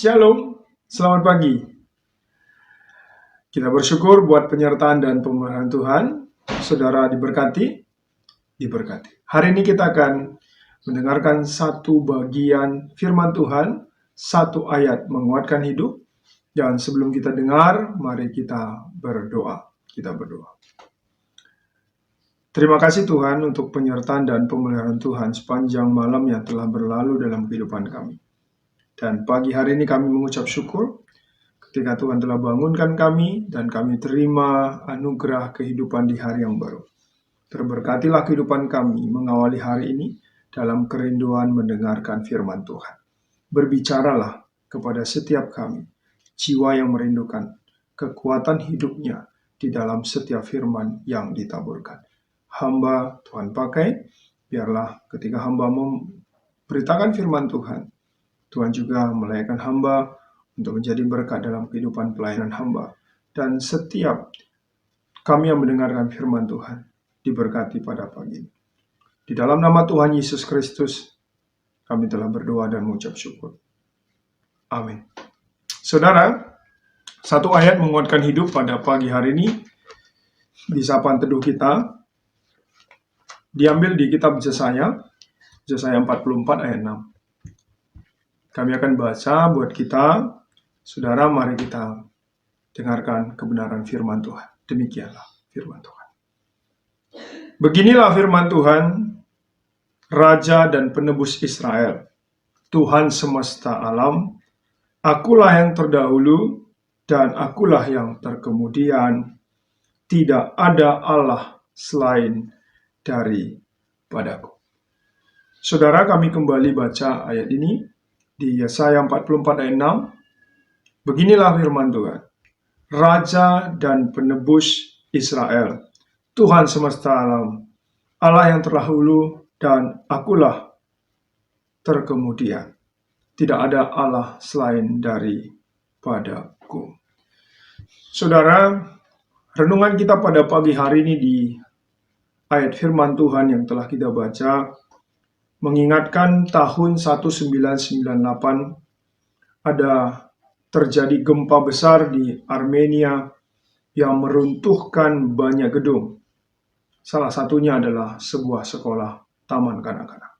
Shalom, selamat pagi. Kita bersyukur buat penyertaan dan pemeliharaan Tuhan. Saudara diberkati. Hari ini kita akan mendengarkan satu bagian firman Tuhan, satu ayat menguatkan hidup. Dan sebelum kita dengar, mari kita berdoa. Terima kasih Tuhan untuk penyertaan dan pemeliharaan Tuhan sepanjang malam yang telah berlalu dalam kehidupan kami. Dan pagi hari ini kami mengucap syukur ketika Tuhan telah bangunkan kami dan kami terima anugerah kehidupan di hari yang baru. Terberkatilah kehidupan kami mengawali hari ini dalam kerinduan mendengarkan firman Tuhan. Berbicaralah kepada setiap kami, jiwa yang merindukan kekuatan hidupnya di dalam setiap firman yang ditaburkan. Hamba Tuhan pakai, biarlah ketika hamba memberitakan firman Tuhan, Tuhan juga melayakkan hamba untuk menjadi berkat dalam kehidupan pelayanan hamba. Dan setiap kami yang mendengarkan firman Tuhan, diberkati pada pagi ini. Di dalam nama Tuhan Yesus Kristus, kami telah berdoa dan mengucap syukur. Amin. Saudara, satu ayat menguatkan hidup pada pagi hari ini, di sapaan teduh kita, diambil di kitab Yesaya 44 ayat 6. Kami akan baca buat kita. Saudara, mari kita dengarkan kebenaran firman Tuhan. Demikianlah firman Tuhan. Beginilah firman Tuhan, Raja dan Penebus Israel, Tuhan semesta alam, akulah yang terdahulu dan akulah yang terkemudian. Tidak ada Allah selain daripadaku. Saudara, kami kembali baca ayat ini di Yesaya 44 ayat 6. Beginilah firman Tuhan, Raja dan Penebus Israel, Tuhan semesta alam, Allah yang terdahulu dan akulah terkemudian. Tidak ada Allah selain daripadaku. Saudara, renungan kita pada pagi hari ini di ayat firman Tuhan yang telah kita baca mengingatkan tahun 1998 ada terjadi gempa besar di Armenia yang meruntuhkan banyak gedung. Salah satunya adalah sebuah sekolah taman kanak-kanak.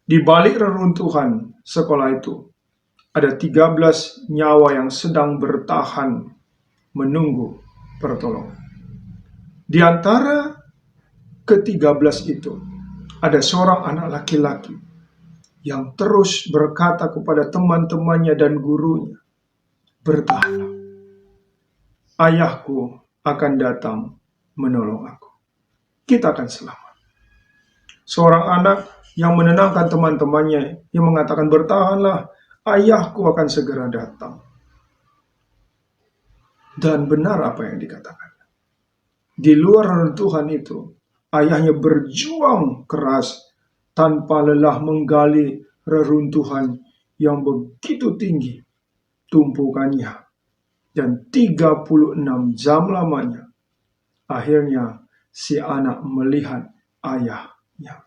Di balik reruntuhan sekolah itu, ada 13 nyawa yang sedang bertahan menunggu pertolongan. Di antara ke-13 itu, ada seorang anak laki-laki yang terus berkata kepada teman-temannya dan gurunya, bertahanlah, ayahku akan datang menolong aku. Kita akan selamat. Seorang anak yang menenangkan teman-temannya, yang mengatakan bertahanlah, ayahku akan segera datang. Dan benar apa yang dikatakan. Di luar reruntuhan itu, ayahnya berjuang keras tanpa lelah menggali reruntuhan yang begitu tinggi tumpukannya. Dan 36 jam lamanya, akhirnya si anak melihat ayahnya.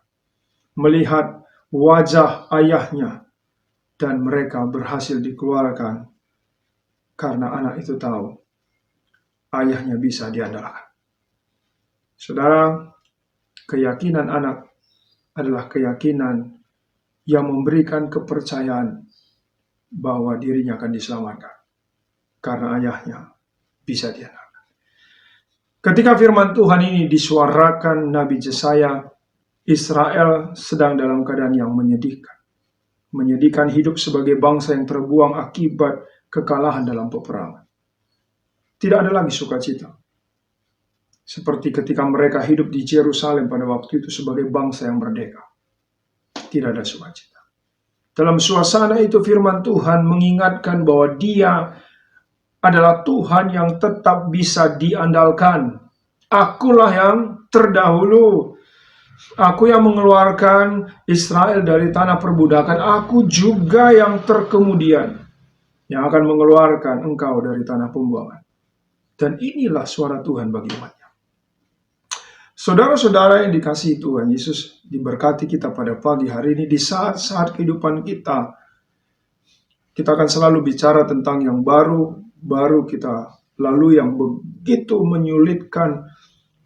Melihat wajah ayahnya. Dan mereka berhasil dikeluarkan. Karena anak itu tahu, ayahnya bisa diandalkan. Saudara, keyakinan anak adalah keyakinan yang memberikan kepercayaan bahwa dirinya akan diselamatkan. Karena ayahnya bisa diandalkan. Ketika firman Tuhan ini disuarakan Nabi Yesaya, Israel sedang dalam keadaan yang menyedihkan. Menyedihkan hidup sebagai bangsa yang terbuang akibat kekalahan dalam peperangan. Tidak ada lagi sukacita. Seperti ketika mereka hidup di Yerusalem pada waktu itu sebagai bangsa yang merdeka. Tidak ada sukacita. Dalam suasana itu firman Tuhan mengingatkan bahwa Dia adalah Tuhan yang tetap bisa diandalkan. Akulah yang terdahulu. Aku yang mengeluarkan Israel dari tanah perbudakan. Aku juga yang terkemudian, yang akan mengeluarkan engkau dari tanah pembuangan. Dan inilah suara Tuhan bagi umatnya. Saudara-saudara yang dikasihi Tuhan Yesus, diberkati kita pada pagi hari ini di saat-saat kehidupan kita Kita akan selalu bicara tentang yang baru kita lalui yang begitu menyulitkan,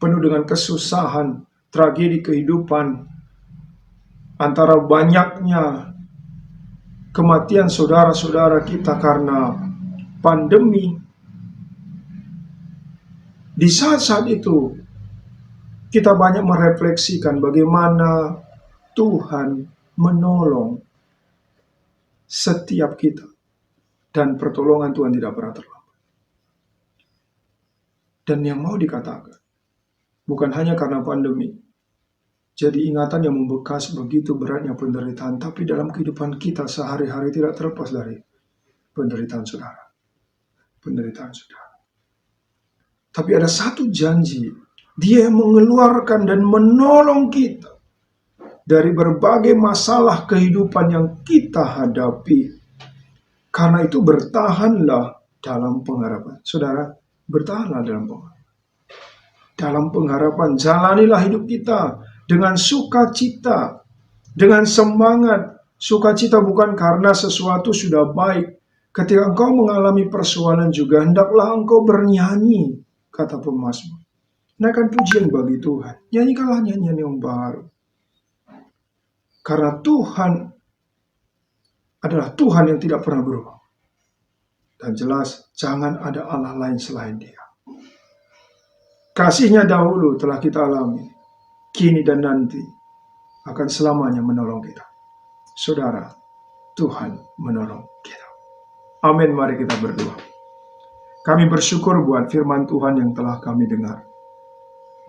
penuh dengan kesusahan, tragedi kehidupan, antara banyaknya kematian saudara-saudara kita karena pandemi. Di saat-saat itu, kita banyak merefleksikan bagaimana Tuhan menolong setiap kita. Dan pertolongan Tuhan tidak pernah terlambat. Dan yang mau dikatakan, bukan hanya karena pandemi. Jadi ingatan yang membekas begitu beratnya penderitaan, tapi dalam kehidupan kita sehari-hari tidak terlepas dari penderitaan saudara. Penderitaan saudara. Tapi ada satu janji, Dia yang mengeluarkan dan menolong kita dari berbagai masalah kehidupan yang kita hadapi. Karena itu bertahanlah dalam pengharapan. Saudara, bertahanlah dalam pengharapan. Dalam pengharapan, jalanilah hidup kita dengan sukacita, dengan semangat. Sukacita bukan karena sesuatu sudah baik. Ketika engkau mengalami persoalan juga, hendaklah engkau bernyanyi, kata pemazmur. Naikkan pujian bagi Tuhan. Nyanyikanlah nyanyian yang baru. Karena Tuhan adalah Tuhan yang tidak pernah berubah. Dan jelas, jangan ada Allah lain selain Dia. Kasih-Nya dahulu telah kita alami, kini dan nanti akan selamanya menolong kita. Saudara, Tuhan menolong kita. Amin, mari kita berdoa. Kami bersyukur buat firman Tuhan yang telah kami dengar.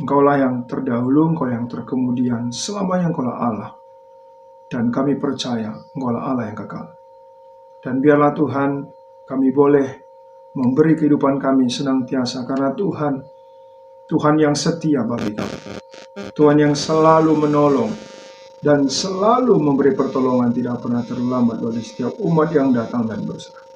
Engkaulah yang terdahulu, Engkau yang terkemudian, selamanya Engkaulah Allah. Dan kami percaya Engkaulah Allah yang kekal. Dan biarlah Tuhan, kami boleh memberi kehidupan kami senantiasa karena Tuhan yang setia bagi kami. Tuhan yang selalu menolong dan selalu memberi pertolongan, tidak pernah terlambat bagi setiap umat yang datang dan berserah.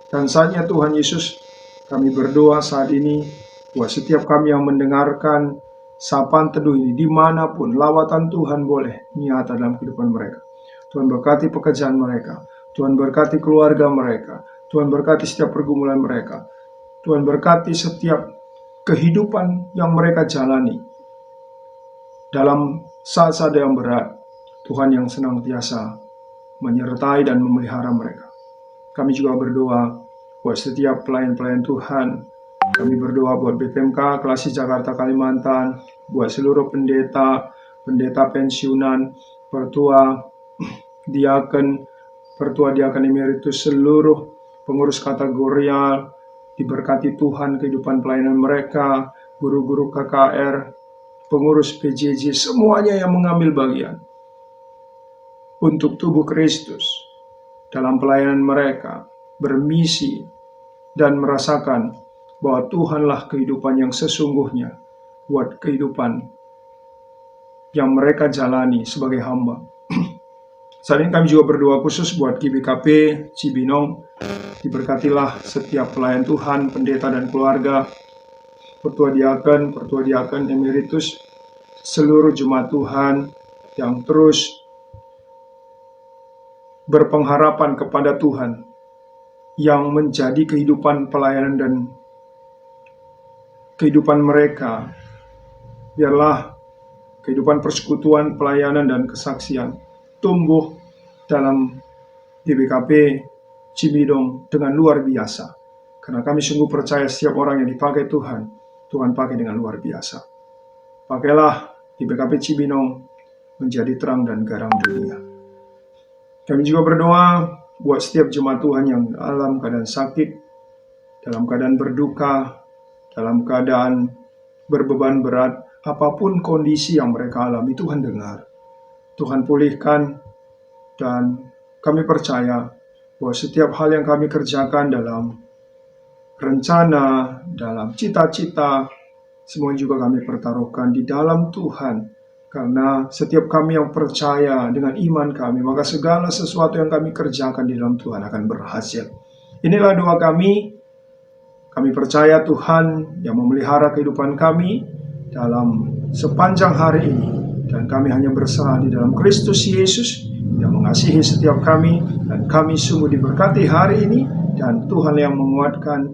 Dan saatnya Tuhan Yesus, kami berdoa saat ini buat setiap kami yang mendengarkan sapaan teduh ini, dimanapun lawatan Tuhan boleh nyata dalam kehidupan mereka. Tuhan berkati pekerjaan mereka, Tuhan berkati keluarga mereka, Tuhan berkati setiap pergumulan mereka. Tuhan berkati setiap kehidupan yang mereka jalani. Dalam saat-saat yang berat, Tuhan yang senantiasa menyertai dan memelihara mereka. Kami juga berdoa buat setiap pelayan-pelayan Tuhan. Kami berdoa buat BPMK Klasi Jakarta Kalimantan, buat seluruh pendeta, pendeta pensiunan, pertua diaken, pertua diaken emeritus, seluruh pengurus kategorial, diberkati Tuhan kehidupan pelayanan mereka, guru-guru KKR, pengurus PJJ, semuanya yang mengambil bagian untuk tubuh Kristus dalam pelayanan mereka, bermisi dan merasakan bahwa Tuhanlah kehidupan yang sesungguhnya buat kehidupan yang mereka jalani sebagai hamba. Saat ini kami juga berdoa khusus buat GBKP Cibinong. Diberkatilah setiap pelayan Tuhan, pendeta dan keluarga, pertua diaken emeritus, seluruh jemaat Tuhan yang terus berpengharapan kepada Tuhan, yang menjadi kehidupan pelayanan dan kehidupan mereka. Biarlah kehidupan persekutuan, pelayanan dan kesaksian tumbuh dalam GBKP Cibinong dengan luar biasa. Karena kami sungguh percaya setiap orang yang dipakai Tuhan, Tuhan pakai dengan luar biasa. Pakailah GBKP Cibinong menjadi terang dan garam dunia. Kami juga berdoa buat setiap jemaat Tuhan yang dalam keadaan sakit, dalam keadaan berduka, dalam keadaan berbeban berat, apapun kondisi yang mereka alami, Tuhan dengar. Tuhan pulihkan, dan kami percaya bahwa setiap hal yang kami kerjakan dalam rencana, dalam cita-cita, semua juga kami pertaruhkan di dalam Tuhan. Karena setiap kami yang percaya dengan iman kami, maka segala sesuatu yang kami kerjakan di dalam Tuhan akan berhasil. Inilah doa kami. Kami percaya Tuhan yang memelihara kehidupan kami dalam sepanjang hari ini. Dan kami hanya berserah di dalam Kristus Yesus yang mengasihi setiap kami, dan kami sungguh diberkati hari ini, dan Tuhan yang menguatkan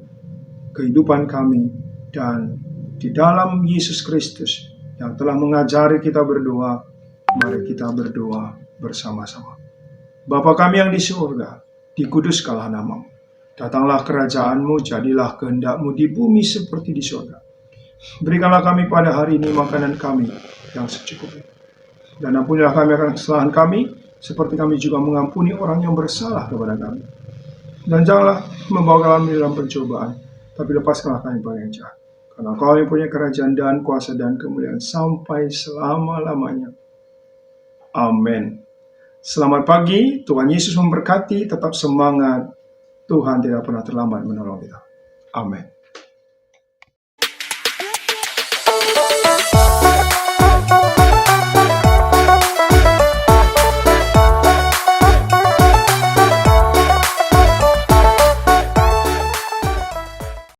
kehidupan kami, dan di dalam Yesus Kristus yang telah mengajari kita berdoa, mari kita berdoa bersama-sama. Bapa kami yang di surga, dikuduskanlah namamu. Datanglah kerajaan-Mu, jadilah kehendak-Mu di bumi seperti di surga. Berikanlah kami pada hari ini makanan kami yang secukupnya. Dan ampunilah kami akan kesalahan kami, seperti kami juga mengampuni orang yang bersalah kepada kami. Dan janganlah membawa kami dalam pencobaan, tapi lepaskanlah kami dari yang jahat. Karena Kau yang punya kerajaan dan kuasa dan kemuliaan sampai selama-lamanya. Amin. Selamat pagi, Tuhan Yesus memberkati, tetap semangat. Tuhan tidak pernah terlambat menolong kita. Amin.